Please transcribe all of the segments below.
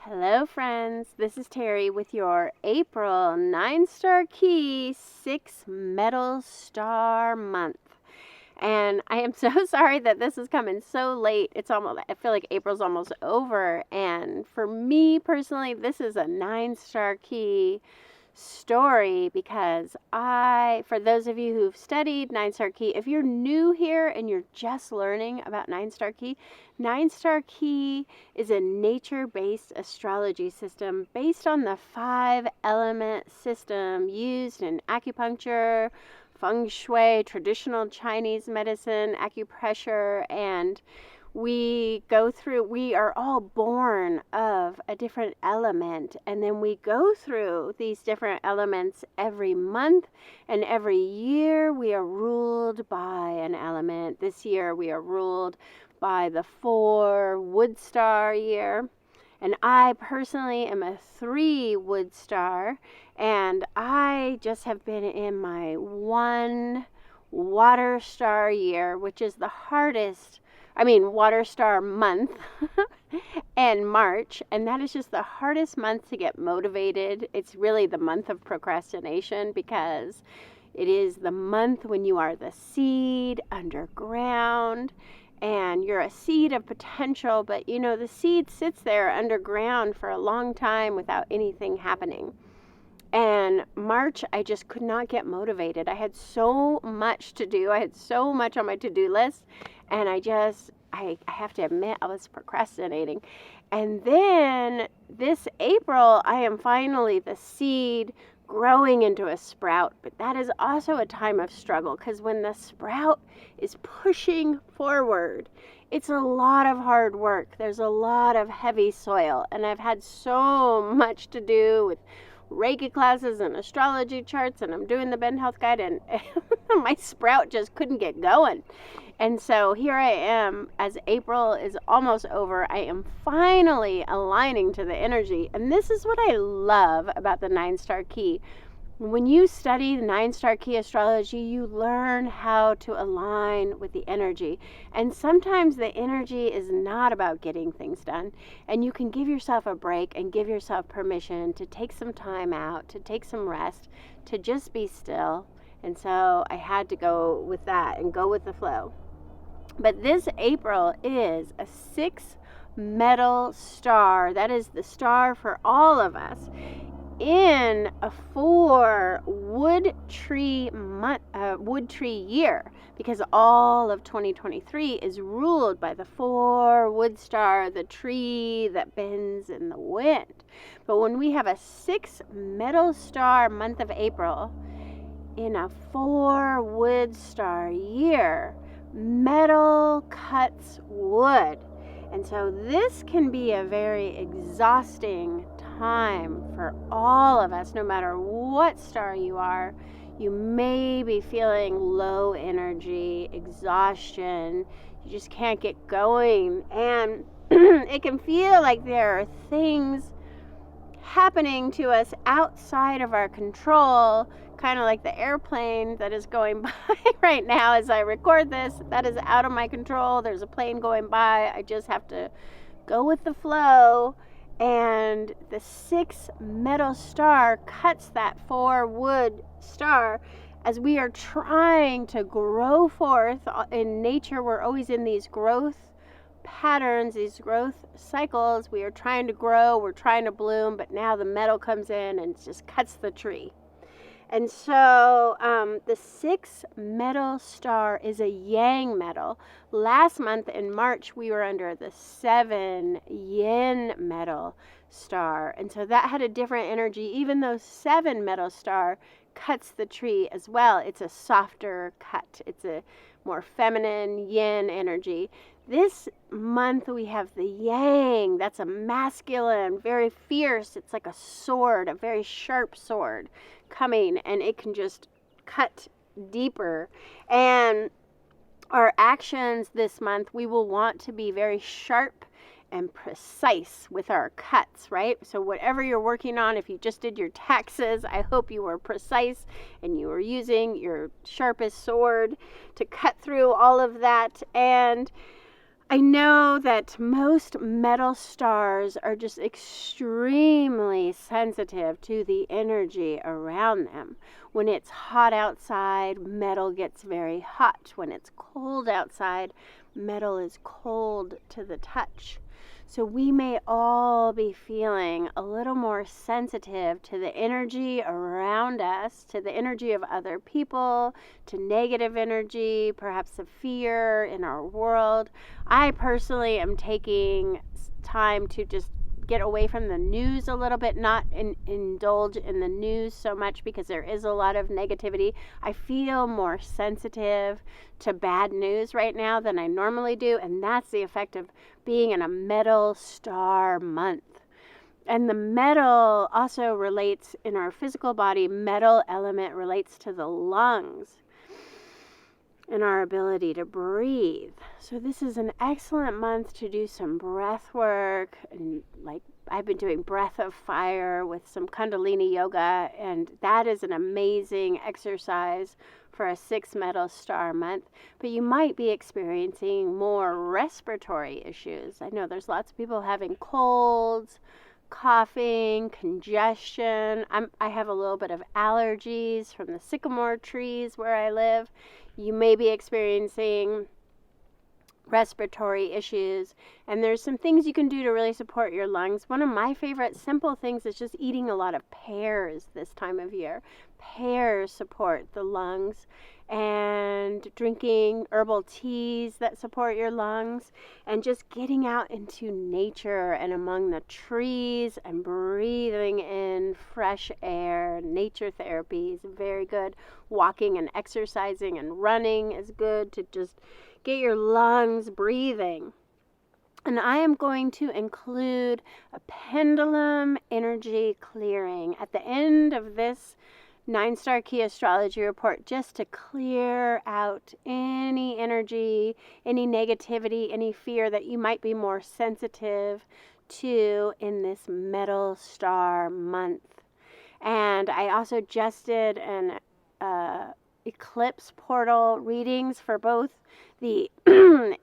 Hello, friends. This is Terry with your April 9-star key 6 metal star month. And I am so sorry that this is coming so late. I feel like April's almost over. And for me personally, this is a 9-star key story because for those of you who've studied 9-star key, if you're new here and you're just learning about 9-star key, 9-star key is a nature-based astrology system based on the 5-element system used in acupuncture, feng shui, traditional Chinese medicine, acupressure, and we are all born of a different element, and then we go through these different elements every month, and every year we are ruled by an element. This year we are ruled by the 4 wood star year, and I personally am a 3 wood star, and I just have been in my 1 water star year, which is the hardest. Water star month and March, and that is just the hardest month to get motivated. It's really the month of procrastination because it is the month when you are the seed underground, and you're a seed of potential, but the seed sits there underground for a long time without anything happening. And March, I just could not get motivated. I had so much to do. I had so much on my to-do list. And I have to admit, I was procrastinating. And then this April, I am finally the seed growing into a sprout. But that is also a time of struggle, because when the sprout is pushing forward, it's a lot of hard work. There's a lot of heavy soil. And I've had so much to do with Reiki classes and astrology charts, and I'm doing the Ben Health Guide, and my sprout just couldn't get going. And so here I am, as April is almost over, I am finally aligning to the energy. And this is what I love about the 9-star key. When you study the 9-star key astrology, you learn how to align with the energy. And sometimes the energy is not about getting things done. And you can give yourself a break and give yourself permission to take some time out, to take some rest, to just be still. And so I had to go with that and go with the flow. But this April is a 6 metal star. That is the star for all of us, in a 4 wood tree year, because all of 2023 is ruled by the 4 wood star, the tree that bends in the wind. But when we have a 6 metal star month of April in a 4 wood star year, metal cuts wood. And so this can be a very exhausting time for all of us, no matter what star you are. You may be feeling low energy, exhaustion. You just can't get going. And it can feel like there are things happening to us outside of our control, kind of like the airplane that is going by right now as I record this. That is out of my control. There's a plane going by. I just have to go with the flow. And the 6 metal star cuts that 4 wood star as we are trying to grow forth. In nature, we're always in these growth patterns, these growth cycles. We are trying to grow, we're trying to bloom, but now the metal comes in and just cuts the tree. And so the 6 metal star is a yang metal. Last month in March, we were under the 7 yin metal star. And so that had a different energy. Even though 7 metal star cuts the tree as well, it's a softer cut. It's a more feminine yin energy. This month we have the yang. That's a masculine, very fierce. It's like a sword, a very sharp sword coming, and it can just cut deeper. And our actions this month, we will want to be very sharp and precise with our cuts, right? So whatever you're working on, if you just did your taxes, I hope you were precise and you were using your sharpest sword to cut through all of that. And I know that most metal stars are just extremely sensitive to the energy around them. When it's hot outside, metal gets very hot. When it's cold outside, metal is cold to the touch. So we may all be feeling a little more sensitive to the energy around us, to the energy of other people, to negative energy, perhaps the fear in our world. I personally am taking time to just get away from the news a little bit, not indulge in the news so much because there is a lot of negativity. I feel more sensitive to bad news right now than I normally do, and that's the effect of being in a metal star month. And the metal also relates in our physical body. Metal element relates to the lungs and our ability to breathe. So this is an excellent month to do some breath work, and like I've been doing breath of fire with some Kundalini yoga, and that is an amazing exercise for a 6 metal star month. But you might be experiencing more respiratory issues. I know there's lots of people having colds, coughing, congestion. I have a little bit of allergies from the sycamore trees where I live. You may be experiencing respiratory issues, and there's some things you can do to really support your lungs. One of my favorite simple things is just eating a lot of pears this time of year. Pears support the lungs, and drinking herbal teas that support your lungs, and just getting out into nature and among the trees and breathing in fresh air. Nature therapy is very good. Walking and exercising and running is good to just get your lungs breathing. And I am going to include a pendulum energy clearing at the end of this 9-star key astrology report, just to clear out any energy, any negativity, any fear that you might be more sensitive to in this metal star month. And I also just did an eclipse portal readings for both the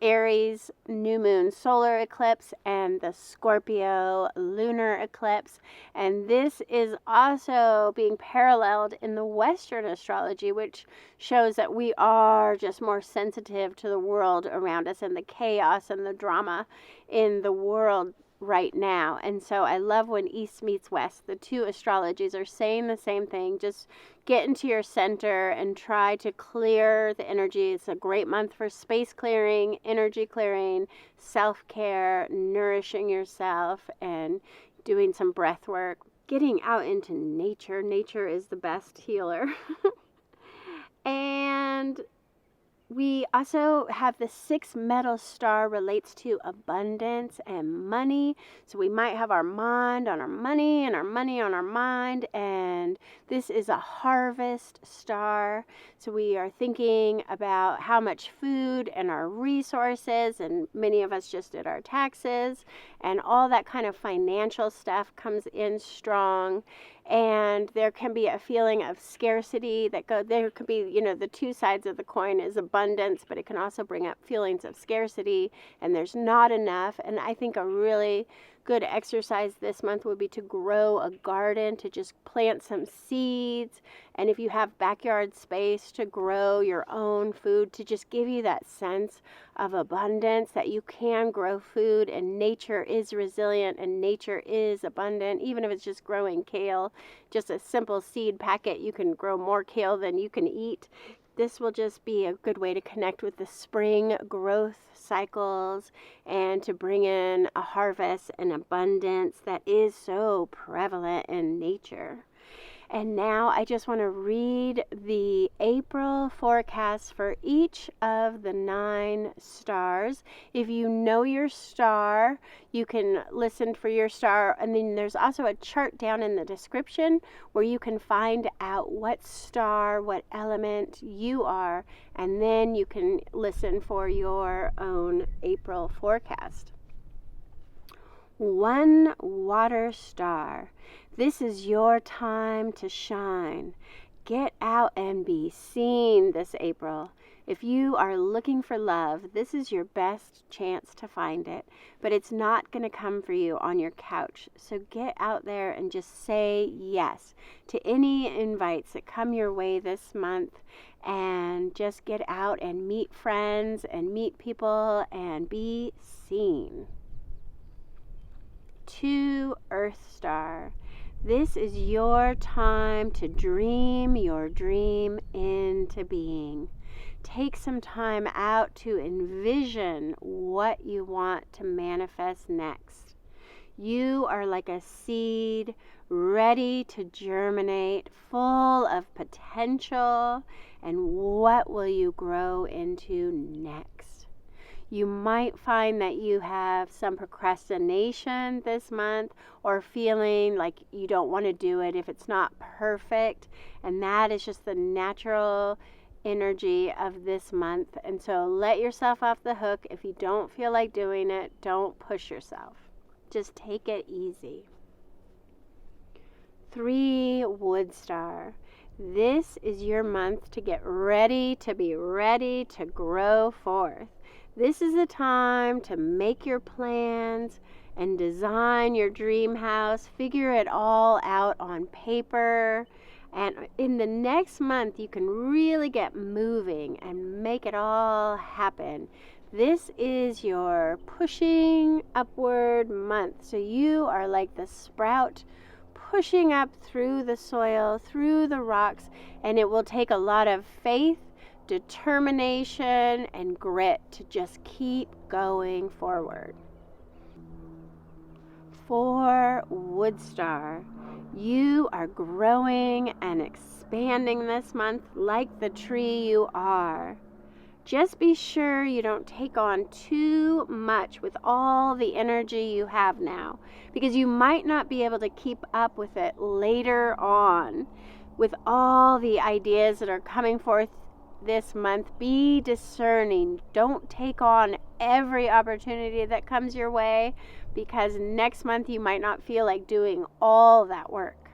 Aries new moon solar eclipse and the Scorpio lunar eclipse. And this is also being paralleled in the Western astrology, which shows that we are just more sensitive to the world around us and the chaos and the drama in the world right now. And so I love when East meets West. The two astrologies are saying the same thing. Just get into your center and try to clear the energy. It's a great month for space clearing, energy clearing, self-care, nourishing yourself, and doing some breath work. Getting out into nature. Nature is the best healer. And we also have the 6 metal star relates to abundance and money. So we might have our mind on our money and our money on our mind. And this is a harvest star. So we are thinking about how much food and our resources, and many of us just did our taxes, and all that kind of financial stuff comes in strong. And there can be a feeling of scarcity there could be, the two sides of the coin is abundance, but it can also bring up feelings of scarcity, and there's not enough. And I think a really good exercise this month would be to grow a garden, to just plant some seeds. And if you have backyard space, to grow your own food, to just give you that sense of abundance, that you can grow food, and nature is resilient and nature is abundant. Even if it's just growing kale, just a simple seed packet, you can grow more kale than you can eat. This will just be a good way to connect with the spring growth cycles and to bring in a harvest and abundance that is so prevalent in nature. And now I just want to read the April forecast for each of the 9 stars. If you know your star, you can listen for your star. And then there's also a chart down in the description where you can find out what star, what element you are. And then you can listen for your own April forecast. 1 water star. This is your time to shine. Get out and be seen this April. If you are looking for love, this is your best chance to find it. But it's not going to come for you on your couch. So get out there and just say yes to any invites that come your way this month. And just get out and meet friends and meet people and be seen. 2, Earth Star. This is your time to dream your dream into being. Take some time out to envision what you want to manifest next. You are like a seed ready to germinate, full of potential, and what will you grow into next? You might find that you have some procrastination this month or feeling like you don't want to do it if it's not perfect. And that is just the natural energy of this month. And so let yourself off the hook. If you don't feel like doing it, don't push yourself. Just take it easy. 3, Wood Star. This is your month to get ready to be ready to grow forth. This is a time to make your plans and design your dream house. Figure it all out on paper. And in the next month, you can really get moving and make it all happen. This is your pushing upward month. So you are like the sprout pushing up through the soil, through the rocks, and it will take a lot of faith, determination, and grit to just keep going forward. 4, Wood Star. You are growing and expanding this month like the tree you are. Just be sure you don't take on too much with all the energy you have now, because you might not be able to keep up with it later on. With all the ideas that are coming forth this month, be discerning. Don't take on every opportunity that comes your way, because next month you might not feel like doing all that work.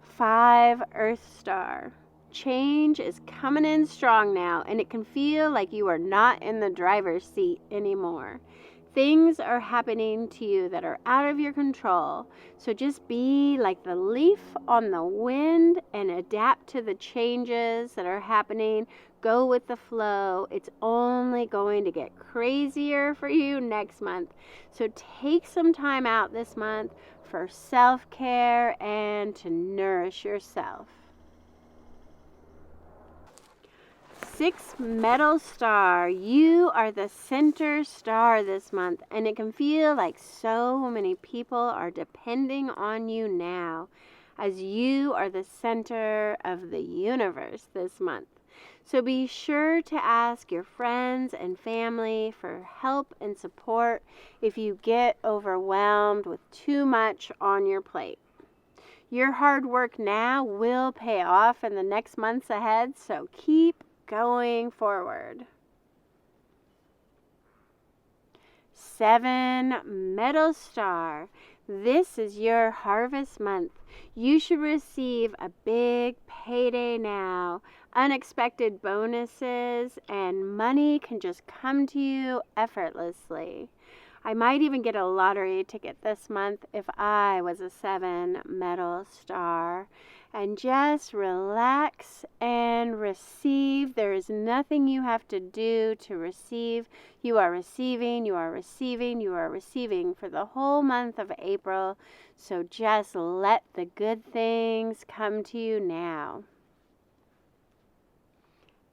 5, Earth Star. Change is coming in strong now, and it can feel like you are not in the driver's seat anymore. Things are happening to you that are out of your control. So just be like the leaf on the wind and adapt to the changes that are happening. Go with the flow. It's only going to get crazier for you next month. So take some time out this month for self-care and to nourish yourself. 6, Metal Star. You are the center star this month, and it can feel like so many people are depending on you now, as you are the center of the universe this month. So be sure to ask your friends and family for help and support if you get overwhelmed with too much on your plate. Your hard work now will pay off in the next months ahead, so keep going forward. 7, Metal Star. This is your harvest month. You should receive a big payday now. Unexpected bonuses and money can just come to you effortlessly. I might even get a lottery ticket this month if I was a 7, Metal Star. And just relax and receive. There is nothing you have to do to receive. You are receiving, you are receiving, you are receiving for the whole month of April. So just let the good things come to you now.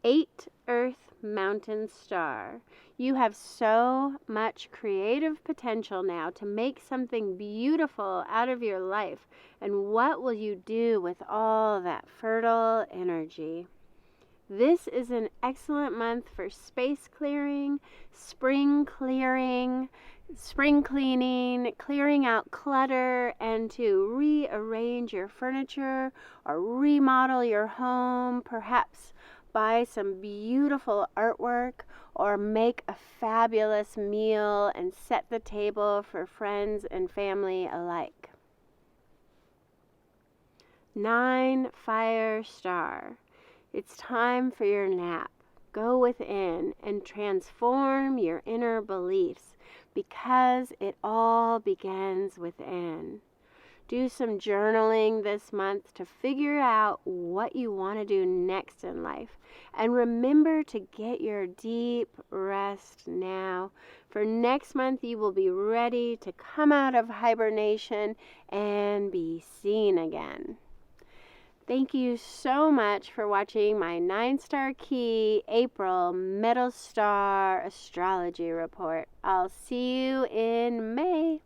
8, Earth Mountain Star. You have so much creative potential now to make something beautiful out of your life. And what will you do with all that fertile energy? This is an excellent month for space clearing, spring cleaning, clearing out clutter, and to rearrange your furniture or remodel your home, perhaps buy some beautiful artwork, or make a fabulous meal and set the table for friends and family alike. 9, Fire Star. It's time for your nap. Go within and transform your inner beliefs because it all begins within. Do some journaling this month to figure out what you want to do next in life. And remember to get your deep rest now. For next month, you will be ready to come out of hibernation and be seen again. Thank you so much for watching my 9-star key April Middle Star Astrology Report. I'll see you in May.